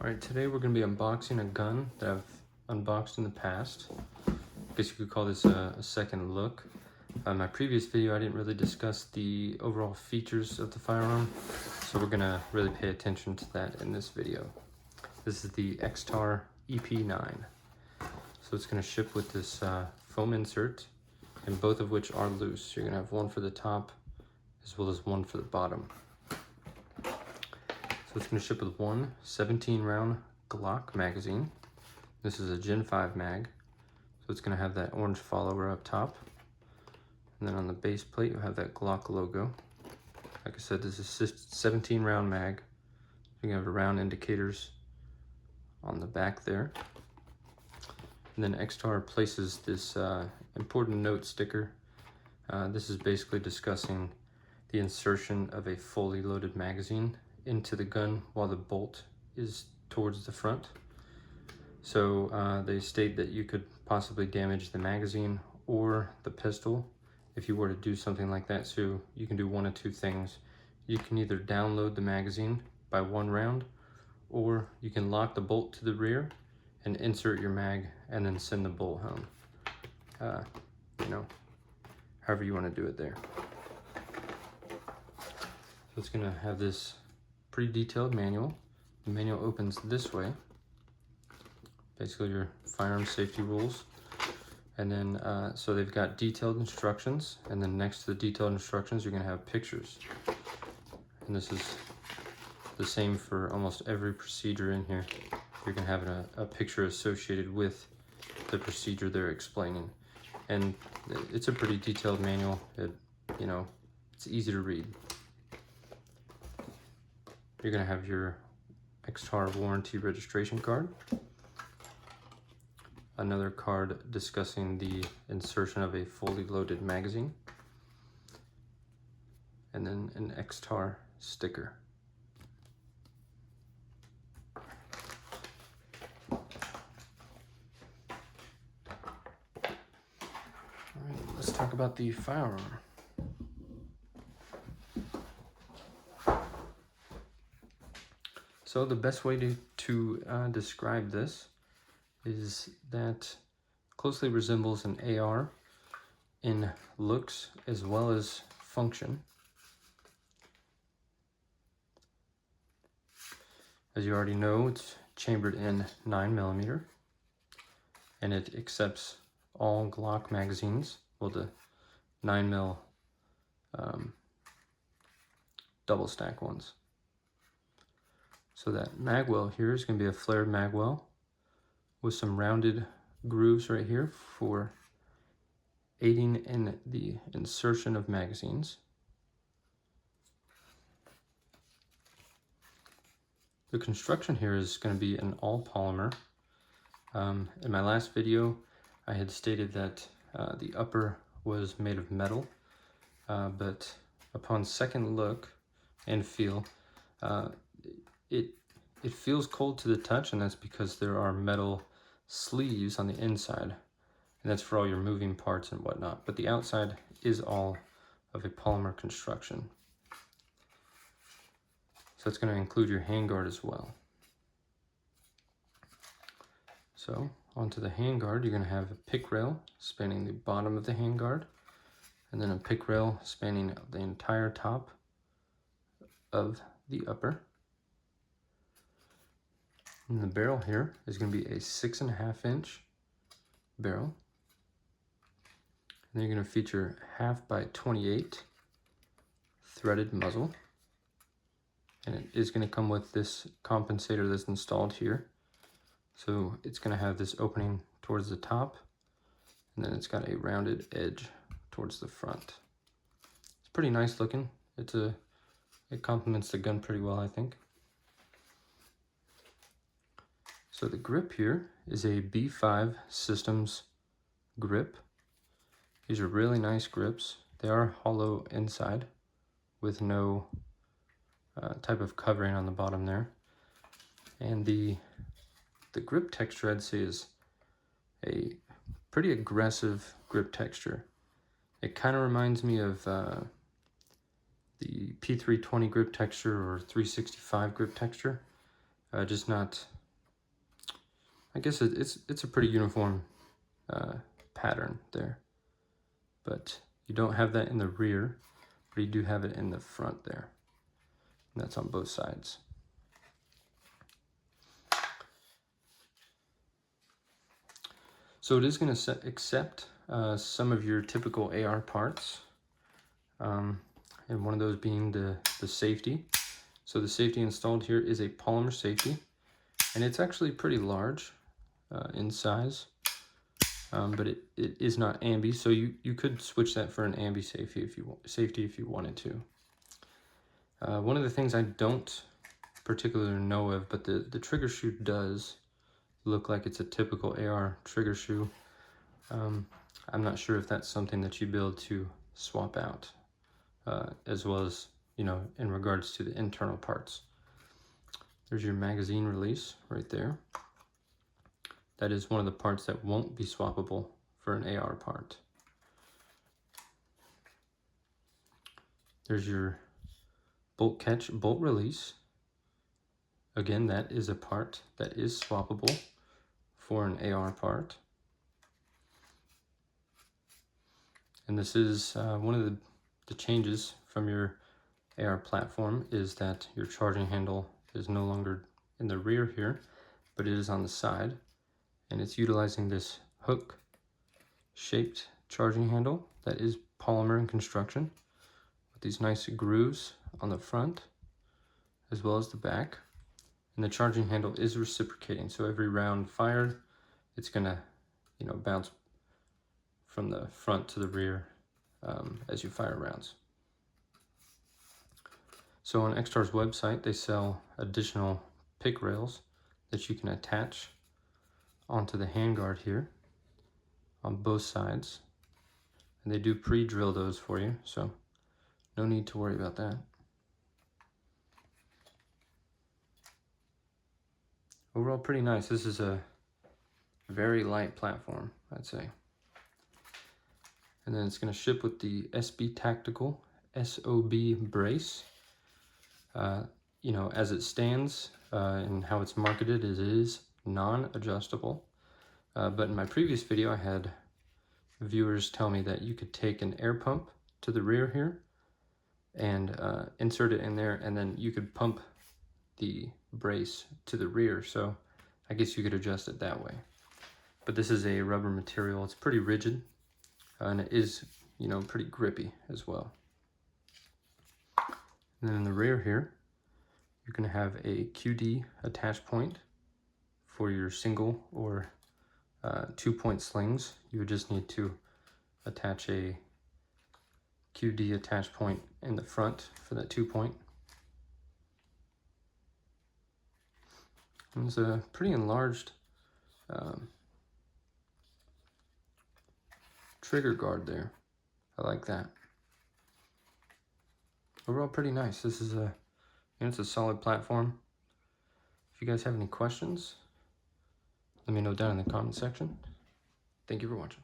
Alright, today we're going to be unboxing a gun that I've unboxed in the past. I guess you could call this a second look. In my previous video I didn't really discuss the overall features of the firearm, so we're going to really pay attention to that in this video. This is the Extar EP9. So it's going to ship with this foam insert, and both of which are loose. You're going to have one for the top as well as one for the bottom. So it's going to ship with one 17-round Glock magazine. This is a Gen 5 mag. So it's going to have that orange follower up top. And then on the base plate, you'll have that Glock logo. Like I said, this is 17-round mag. You can have round indicators on the back there. And then Extar places this important note sticker. This is basically discussing the insertion of a fully loaded magazine into the gun while the bolt is towards the front. So they state that you could possibly damage the magazine or the pistol if you were to do something like that. So you can do one of two things. You can either download the magazine by one round, or you can lock the bolt to the rear and insert your mag and then send the bolt home. However you want to do it there. So it's going to have this pretty detailed manual. The manual opens this way. Basically your firearm safety rules. And then, so they've got detailed instructions, and then next to the detailed instructions, you're gonna have pictures. And this is the same for almost every procedure in here. You're gonna have a picture associated with the procedure they're explaining. And it's a pretty detailed manual. It's easy to read. You're gonna have your Extar warranty registration card. Another card discussing the insertion of a fully loaded magazine. And then an Extar sticker. All right, let's talk about the firearm. So the best way to describe this is that closely resembles an AR in looks as well as function. As you already know, it's chambered in 9mm, and it accepts all Glock magazines, well, the 9mm double stack ones. So that mag well here is going to be a flared mag well with some rounded grooves right here for aiding in the insertion of magazines. The construction here is going to be an all polymer. In my last video, I had stated that the upper was made of metal, but upon second look and feel, it feels cold to the touch, and that's because there are metal sleeves on the inside, and that's for all your moving parts and whatnot. But the outside is all of a polymer construction. So it's going to include your handguard as well. So onto the handguard, you're going to have a pick rail spanning the bottom of the handguard, and then a pick rail spanning the entire top of the upper. And the barrel here is going to be a 6.5-inch barrel. And then you're going to feature 1/2x28 threaded muzzle. And it is going to come with this compensator that's installed here. So it's going to have this opening towards the top, and then it's got a rounded edge towards the front. It's pretty nice looking. It complements the gun pretty well, I think. So the grip here is a B5 Systems grip. These are really nice grips. They are hollow inside with no type of covering on the bottom there. And the grip texture, I'd say, is a pretty aggressive grip texture. It kind of reminds me of the P320 grip texture or 365 grip texture. just not, I guess it's a pretty uniform pattern there, but you don't have that in the rear, but you do have it in the front there, and that's on both sides. So it is going to accept some of your typical AR parts, and one of those being the safety. So the safety installed here is a polymer safety, and it's actually pretty large in size, but it is not ambi, so you could switch that for an ambi safety if you wanted to. One of the things I don't particularly know of, but the trigger shoe does look like it's a typical AR trigger shoe. I'm not sure if that's something that you'd be able to swap out, as well as, you know, in regards to the internal parts. There's your magazine release right there. That is one of the parts that won't be swappable for an AR part. There's your bolt catch, bolt release. Again, that is a part that is swappable for an AR part. And this is one of the changes from your AR platform, is that your charging handle is no longer in the rear here, but it is on the side, and it's utilizing this hook shaped charging handle that is polymer in construction with these nice grooves on the front as well as the back. And the charging handle is reciprocating, so every round fired, it's gonna, you know, bounce from the front to the rear as you fire rounds. So on Extar's website, they sell additional pick rails that you can attach onto the handguard here on both sides, and they do pre-drill those for you, so no need to worry about that. Overall, pretty nice. This is a very light platform, I'd say. And then it's going to ship with the SB Tactical Sob Brace. You know, as it stands and how it's marketed, it is non-adjustable. But in my previous video, I had viewers tell me that you could take an air pump to the rear here and insert it in there, and then you could pump the brace to the rear. So I guess you could adjust it that way. But this is a rubber material. It's pretty rigid, and it is, you know, pretty grippy as well. And then in the rear here, you're going to have a QD attach point for your single or 2-point slings. You would just need to attach a QD attach point in the front for that 2-point. And it's a pretty enlarged trigger guard there. I like that. Overall, pretty nice. This is it's a solid platform. If you guys have any questions, let me know down in the comment section. Thank you for watching.